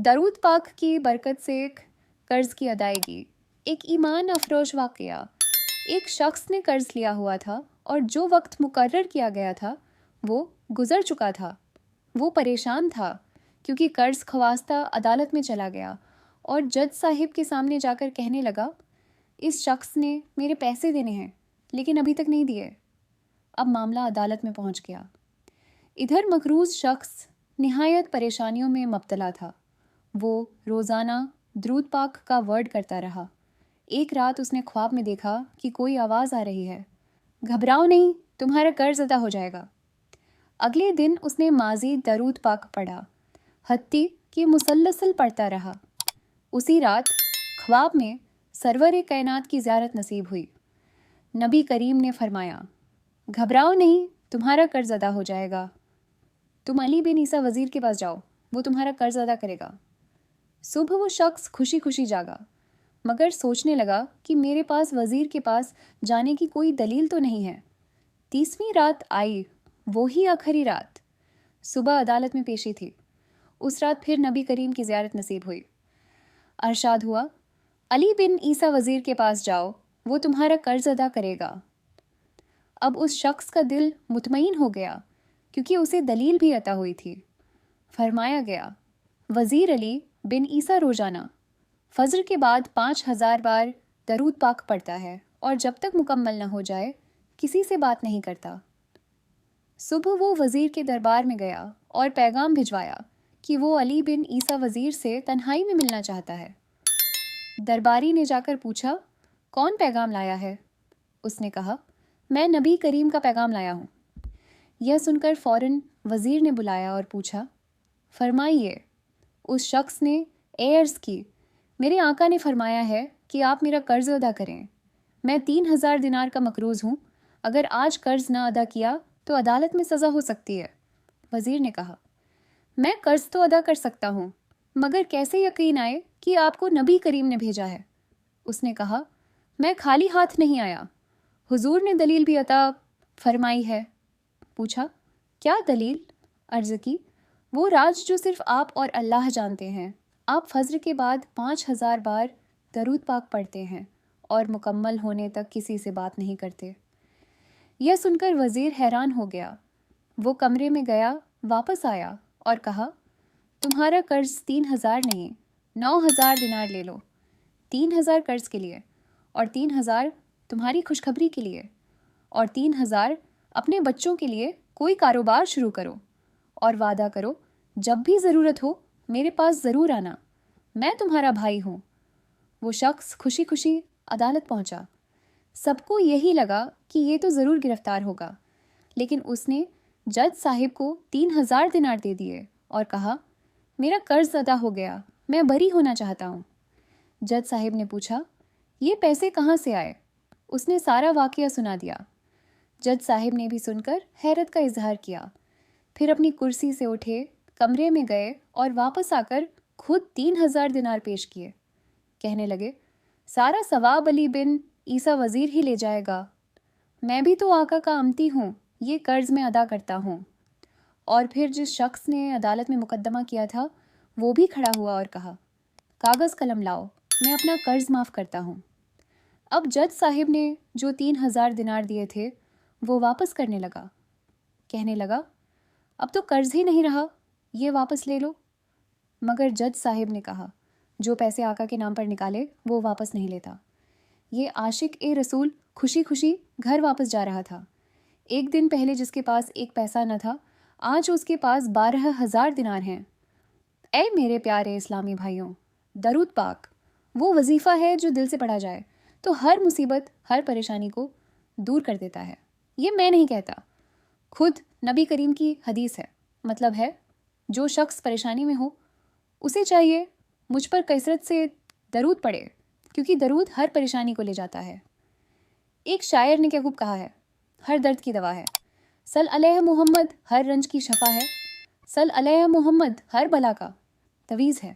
درود پاک کی برکت سے قرض کی ادائیگی۔ ایک ایمان افروز واقعہ۔ ایک شخص نے قرض لیا ہوا تھا اور جو وقت مقرر کیا گیا تھا وہ گزر چکا تھا۔ وہ پریشان تھا کیونکہ قرض خواستہ عدالت میں چلا گیا اور جج صاحب کے سامنے جا کر کہنے لگا، اس شخص نے میرے پیسے دینے ہیں لیکن ابھی تک نہیں دیے۔ اب معاملہ عدالت میں پہنچ گیا۔ ادھر مقروض شخص نہایت پریشانیوں میں مبتلا تھا۔ وہ روزانہ درود پاک کا ورڈ کرتا رہا۔ ایک رات اس نے خواب میں دیکھا کہ کوئی آواز آ رہی ہے، گھبراؤ نہیں، تمہارا قرض ادا ہو جائے گا۔ اگلے دن اس نے ماضی درود پاک پڑھا، حتیٰ کہ مسلسل پڑھتا رہا۔ اسی رات خواب میں سرور کائنات کی زیارت نصیب ہوئی۔ نبی کریم نے فرمایا، گھبراؤ نہیں، تمہارا قرض ادا ہو جائے گا۔ تم علی بن عیسیٰ وزیر کے پاس جاؤ، وہ تمہارا قرض ادا کرے گا۔ صبح وہ شخص خوشی خوشی جاگا، مگر سوچنے لگا کہ میرے پاس وزیر کے پاس جانے کی کوئی دلیل تو نہیں ہے۔ 30ویں رات آئی، وہی آخری رات۔ صبح عدالت میں پیشی تھی۔ اس رات پھر نبی کریم کی زیارت نصیب ہوئی۔ ارشاد ہوا، علی بن عیسیٰ وزیر کے پاس جاؤ، وہ تمہارا قرض ادا کرے گا۔ اب اس شخص کا دل مطمئن ہو گیا کیونکہ اسے دلیل بھی عطا ہوئی تھی۔ فرمایا گیا، وزیر علی بن عیسیٰ روزانہ فجر کے بعد 5000 بار درود پاک پڑھتا ہے اور جب تک مکمل نہ ہو جائے کسی سے بات نہیں کرتا۔ صبح وہ وزیر کے دربار میں گیا اور پیغام بھجوایا کہ وہ علی بن عیسیٰ وزیر سے تنہائی میں ملنا چاہتا ہے۔ درباری نے جا کر پوچھا، کون پیغام لایا ہے؟ اس نے کہا، میں نبی کریم کا پیغام لایا ہوں۔ یہ سن کر فوراً وزیر نے بلایا اور پوچھا، فرمائیے۔ اس شخص نے عرض کی، میرے آقا نے فرمایا ہے کہ آپ میرا قرض ادا کریں۔ میں 3000 دینار کا مقروض ہوں، اگر آج قرض نہ ادا کیا تو عدالت میں سزا ہو سکتی ہے۔ وزیر نے کہا، میں قرض تو ادا کر سکتا ہوں، مگر کیسے یقین آئے کہ آپ کو نبی کریم نے بھیجا ہے؟ اس نے کہا، میں خالی ہاتھ نہیں آیا، حضور نے دلیل بھی عطا فرمائی ہے۔ پوچھا، کیا دلیل؟ عرض کی، وہ راز جو صرف آپ اور اللہ جانتے ہیں۔ آپ فجر کے بعد 5000 بار درود پاک پڑھتے ہیں اور مکمل ہونے تک کسی سے بات نہیں کرتے۔ یہ سن کر وزیر حیران ہو گیا۔ وہ کمرے میں گیا، واپس آیا اور کہا، تمہارا قرض 3000 نہیں 9000 دینار لے لو۔ 3000 قرض کے لیے اور 3000 تمہاری خوشخبری کے لیے اور 3000 اپنے بچوں کے لیے کوئی کاروبار شروع کرو اور وعدہ کرو جب بھی ضرورت ہو میرے پاس ضرور آنا، میں تمہارا بھائی ہوں۔ وہ شخص خوشی خوشی عدالت پہنچا۔ سب کو یہی لگا کہ یہ تو ضرور گرفتار ہوگا، لیکن اس نے جج صاحب کو 3000 دینار دے دیے اور کہا، میرا قرض ادا ہو گیا، میں بری ہونا چاہتا ہوں۔ جج صاحب نے پوچھا، یہ پیسے کہاں سے آئے؟ اس نے سارا واقعہ سنا دیا۔ جج صاحب نے بھی سن کر حیرت کا اظہار کیا، پھر اپنی کرسی سے اٹھے، کمرے میں گئے اور واپس آ کر خود 3000 دینار پیش کیے۔ کہنے لگے، سارا ثواب علی بن عیسیٰ وزیر ہی لے جائے گا، میں بھی تو آقا کا امتی ہوں، یہ قرض میں ادا کرتا ہوں۔ اور پھر جس شخص نے عدالت میں مقدمہ کیا تھا وہ بھی کھڑا ہوا اور کہا، کاغذ قلم لاؤ، میں اپنا قرض معاف کرتا ہوں۔ اب جج صاحب نے جو 3000 دینار دیے تھے وہ واپس کرنے لگا۔ کہنے لگا، اب تو قرض ہی نہیں رہا، یہ واپس لے لو۔ مگر جج صاحب نے کہا، جو پیسے آقا کے نام پر نکالے وہ واپس نہیں لیتا۔ یہ عاشق رسول خوشی خوشی گھر واپس جا رہا تھا۔ ایک دن پہلے جس کے پاس ایک پیسہ نہ تھا، آج اس کے پاس 12000 دینار ہیں۔ اے میرے پیارے اسلامی بھائیوں، درود پاک وہ وظیفہ ہے جو دل سے پڑھا جائے تو ہر مصیبت، ہر پریشانی کو دور کر دیتا ہے۔ یہ میں نہیں کہتا، خود نبی کریم کی حدیث ہے۔ مطلب ہے، جو شخص پریشانی میں ہو اسے چاہیے مجھ پر کثرت سے درود پڑھے، کیونکہ درود ہر پریشانی کو لے جاتا ہے۔ ایک شاعر نے کیا خوب کہا ہے، ہر درد کی دوا ہے، صل علیہ محمد ہر رنج کی شفا ہے، صل علیہ محمد ہر بلا کا تویز ہے۔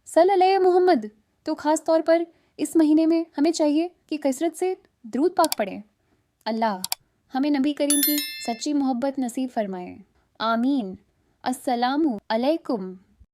صل علیہ محمد تو خاص طور پر اس مہینے میں ہمیں چاہیے کہ کثرت سے درود پاک پڑھیں۔ اللہ ہمیں نبی کریم کی سچی محبت نصیب فرمائے، آمین۔ السلام علیکم۔